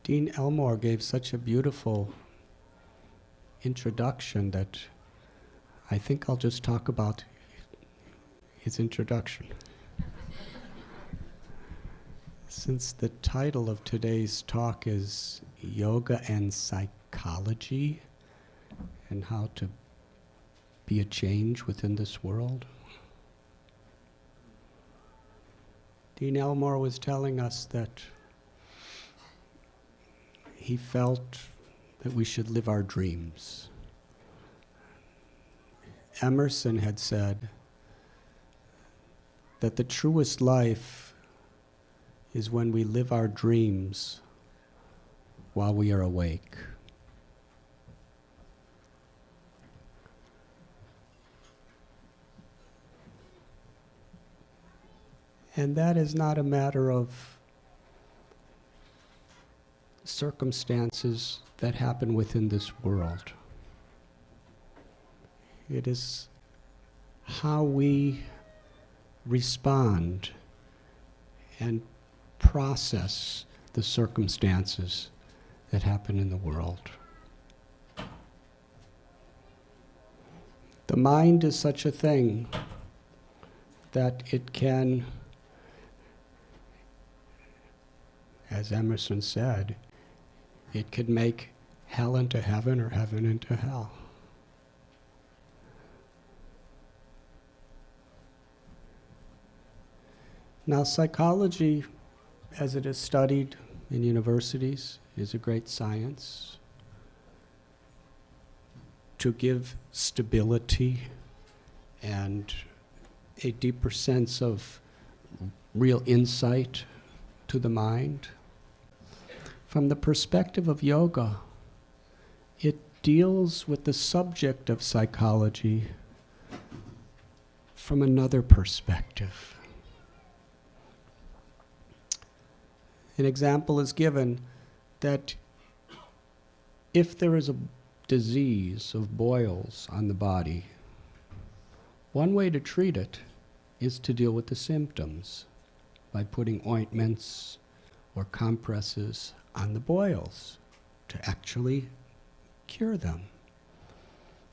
Dean Elmore gave such a beautiful introduction that I think I'll just talk about his introduction. Since the title of today's talk is Yoga and Psychology and how to be a change within this world, Dean Elmore was telling us that he felt that we should live our dreams. Emerson had said that the truest life is when we live our dreams while we are awake. And that is not a matter of circumstances that happen within this world. It is how we respond and process the circumstances that happen in the world. The mind is such a thing that it can, as Emerson said, it could make hell into heaven or heaven into hell. Now, psychology, as it is studied in universities, is a great science to give stability and a deeper sense of real insight to the mind. From the perspective of yoga, it deals with the subject of psychology from another perspective. An example is given that if there is a disease of boils on the body, one way to treat it is to deal with the symptoms by putting ointments or compresses on the boils to actually cure them.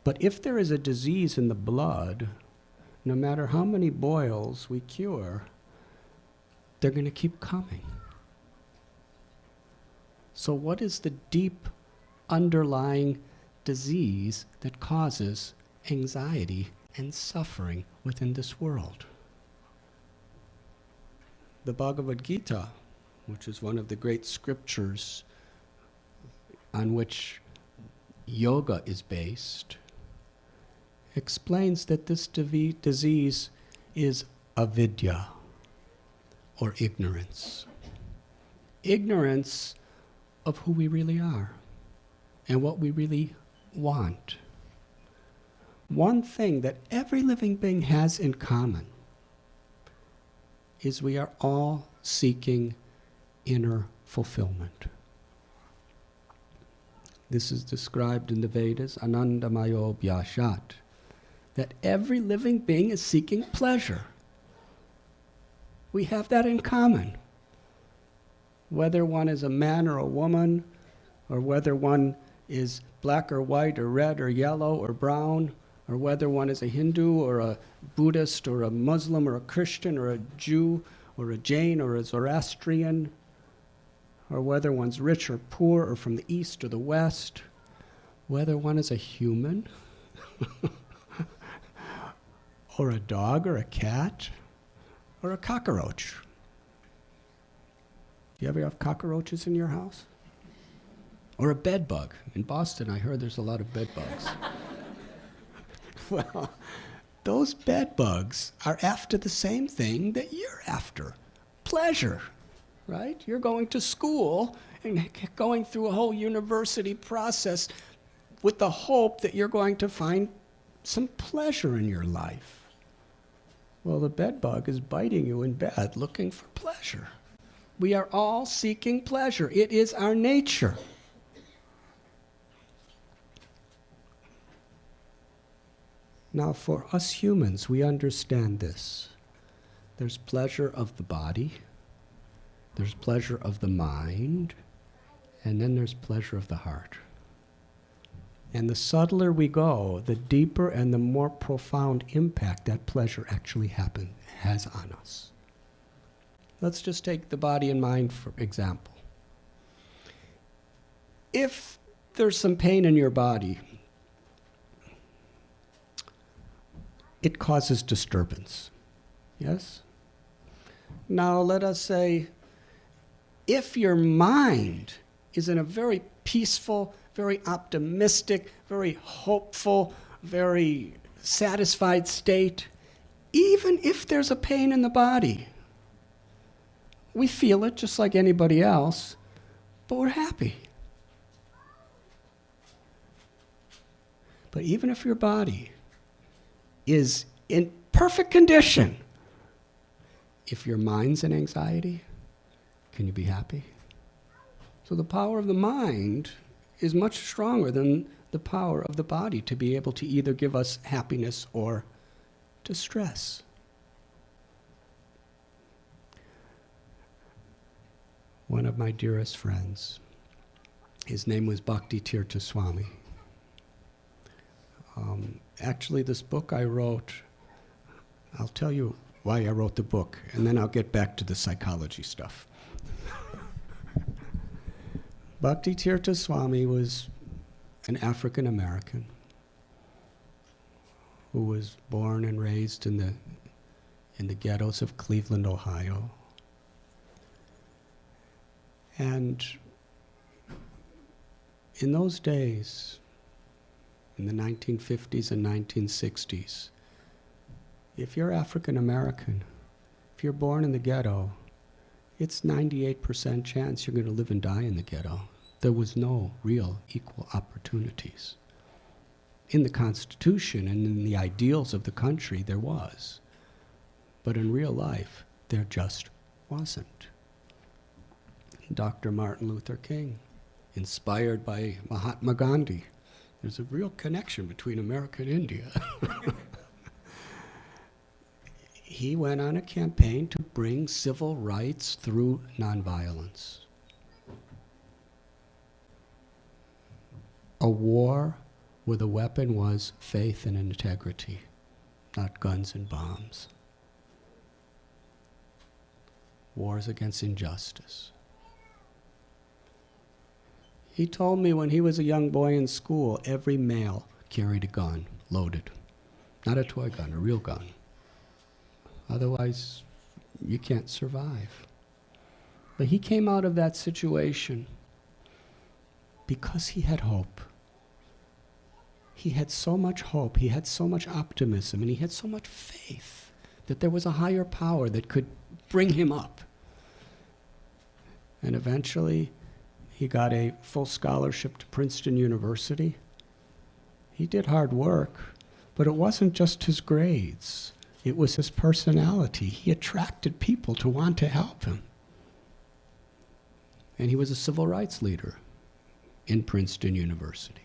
But if there is a disease in the blood, no matter how many boils we cure, they're going to keep coming. So what is the deep underlying disease that causes anxiety and suffering within this world? The Bhagavad Gita, which is one of the great scriptures on which yoga is based, explains that this disease is avidya, or ignorance. Ignorance of who we really are and what we really want. One thing that every living being has in common is we are all seeking inner fulfillment. This is described in the Vedas, anandamayo bhyashat, that every living being is seeking pleasure. We have that in common. Whether one is a man or a woman, or whether one is black or white or red or yellow or brown, or whether one is a Hindu or a Buddhist or a Muslim or a Christian or a Jew or a Jain or a Zoroastrian, or whether one's rich or poor or from the east or the west, whether one is a human or a dog or a cat or a cockroach. Do you ever have cockroaches in your house? Or a bed bug? In Boston, I heard there's a lot of bed bugs. Well, those bed bugs are after the same thing that you're after. Pleasure, right? You're going to school and going through a whole university process with the hope that you're going to find some pleasure in your life. Well, the bed bug is biting you in bed looking for pleasure. We are all seeking pleasure. It is our nature. Now, for us humans, we understand this. There's pleasure of the body, there's pleasure of the mind, And then there's pleasure of the heart. And the subtler we go, the deeper and the more profound impact that pleasure actually has on us. Let's just take the body and mind for example. If there's some pain in your body, it causes disturbance. Yes? Now let us say, if your mind is in a very peaceful, very optimistic, very hopeful, very satisfied state, even if there's a pain in the body, we feel it just like anybody else, but we're happy. But even if your body is in perfect condition, if your mind's in anxiety, can you be happy? So the power of the mind is much stronger than the power of the body to be able to either give us happiness or distress. One of my dearest friends, his name was Bhakti Tirtha Swami. Actually, this book I wrote, I'll tell you why I wrote the book, and then I'll get back to the psychology stuff. Bhakti Tirtha Swami was an African American who was born and raised in the ghettos of Cleveland, Ohio. And in those days, in the 1950s and 1960s, if you're African American, if you're born in the ghetto, it's 98% chance you're going to live and die in the ghetto. There was no real equal opportunities. In the Constitution and in the ideals of the country, there was. But in real life, there just wasn't. Dr. Martin Luther King, inspired by Mahatma Gandhi. There's a real connection between America and India. He went on a campaign to bring civil rights through nonviolence. A war where the weapon was faith and integrity, not guns and bombs. Wars against injustice. He told me when he was a young boy in school, every male carried a gun, loaded. Not a toy gun, a real gun. Otherwise, you can't survive. But he came out of that situation because he had hope. He had so much hope, he had so much optimism, and he had so much faith that there was a higher power that could bring him up. And eventually, he got a full scholarship to Princeton University. He did hard work, but it wasn't just his grades. It was his personality. He attracted people to want to help him. And he was a civil rights leader in Princeton University.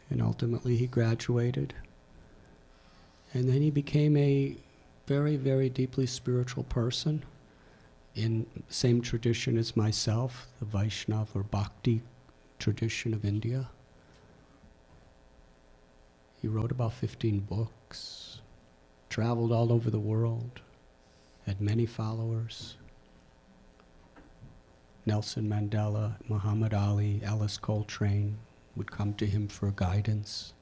And ultimately he graduated. And then he became a very, very deeply spiritual person in the same tradition as myself, the Vaishnava or Bhakti tradition of India. He wrote about 15 books, traveled all over the world, had many followers. Nelson Mandela, Muhammad Ali, Alice Coltrane would come to him for guidance.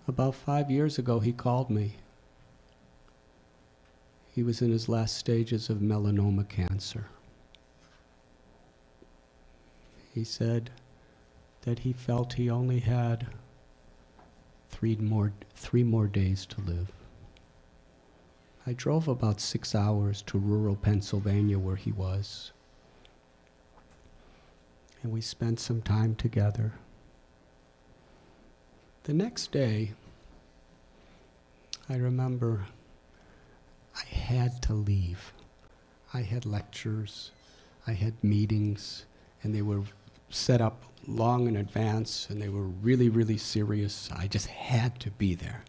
About 5 years ago, he called me. He was in his last stages of melanoma cancer. He said that he felt he only had three more days to live. I drove about 6 hours to rural Pennsylvania where he was. And we spent some time together. The next day, I remember I had to leave. I had lectures, I had meetings, and they were set up long in advance, and they were really, really serious. I just had to be there.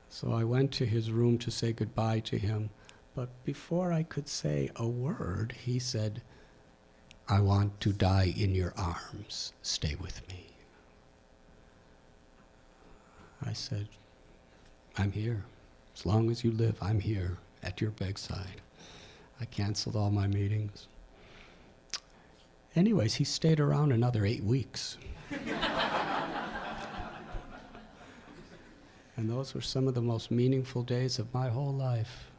So I went to his room to say goodbye to him, But before I could say a word, he said, "I want to die in your arms. Stay with me." I said, "I'm here. As long as you live, I'm here at your bedside." I canceled all my meetings. Anyways, he stayed around another 8 weeks. And those were some of the most meaningful days of my whole life.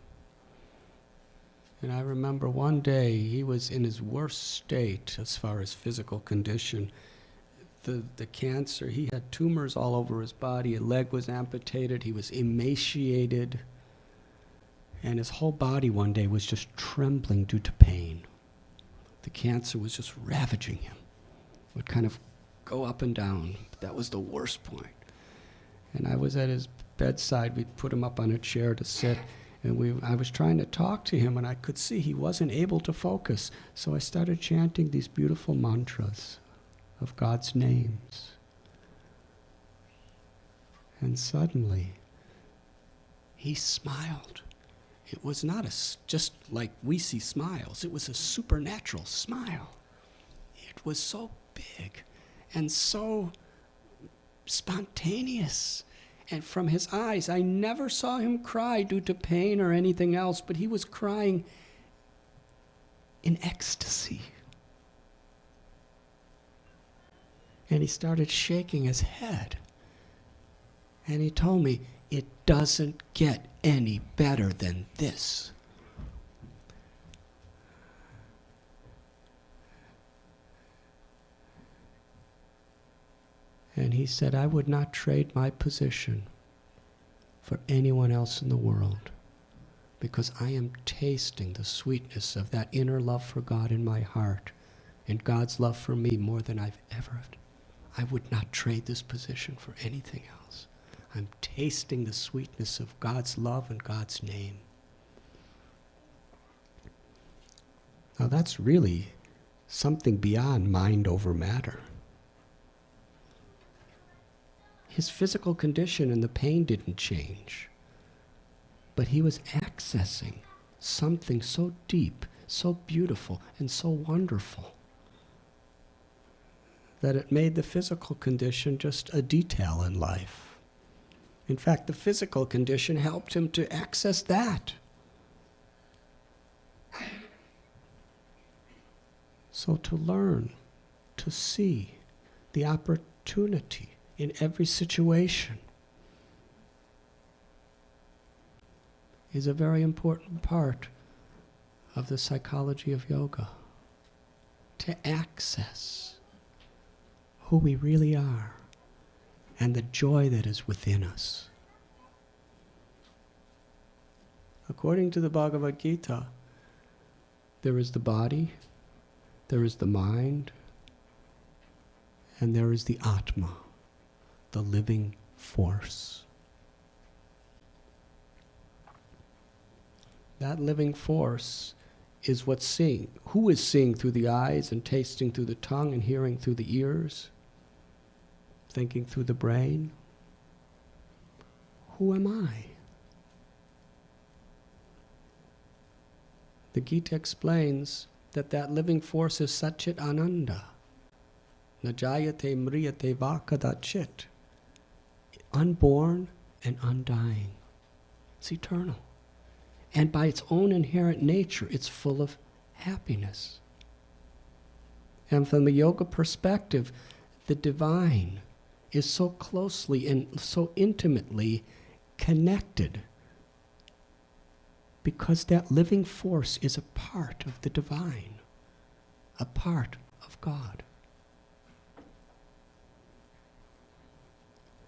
And I remember one day he was in his worst state as far as physical condition. The cancer, he had tumors all over his body, a leg was amputated, he was emaciated, and his whole body one day was just trembling due to pain. The cancer was just ravaging him. It would kind of go up and down. But that was the worst point. And I was at his bedside, we put him up on a chair to sit, and I was trying to talk to him, and I could see he wasn't able to focus. So I started chanting these beautiful mantras of God's names. And suddenly, he smiled. It was not just like we see smiles. It was a supernatural smile. It was so big and so spontaneous. And from his eyes, I never saw him cry due to pain or anything else, but he was crying in ecstasy. And he started shaking his head. And he told me, "It doesn't get any better than this." And he said, "I would not trade my position for anyone else in the world, because I am tasting the sweetness of that inner love for God in my heart and God's love for me more than I've ever. I would not trade this position for anything else. I'm tasting the sweetness of God's love and God's name." Now that's really something beyond mind over matter. His physical condition and the pain didn't change, but he was accessing something so deep, so beautiful, and so wonderful that it made the physical condition just a detail in life. In fact, the physical condition helped him to access that. So to learn, to see the opportunity in every situation is a very important part of the psychology of yoga. To access who we really are and the joy that is within us. According to the Bhagavad Gita, there is the body, there is the mind, and there is the Atma, the living force. That living force is what's seeing. Who is seeing through the eyes and tasting through the tongue and hearing through the ears? Thinking through the brain? Who am I? The Gita explains that living force is Satchit Ananda. Najayate mriyate va kadachit. Unborn and undying. It's eternal. And by its own inherent nature, it's full of happiness. And from the yoga perspective, the divine is so closely and so intimately connected because that living force is a part of the divine, a part of God.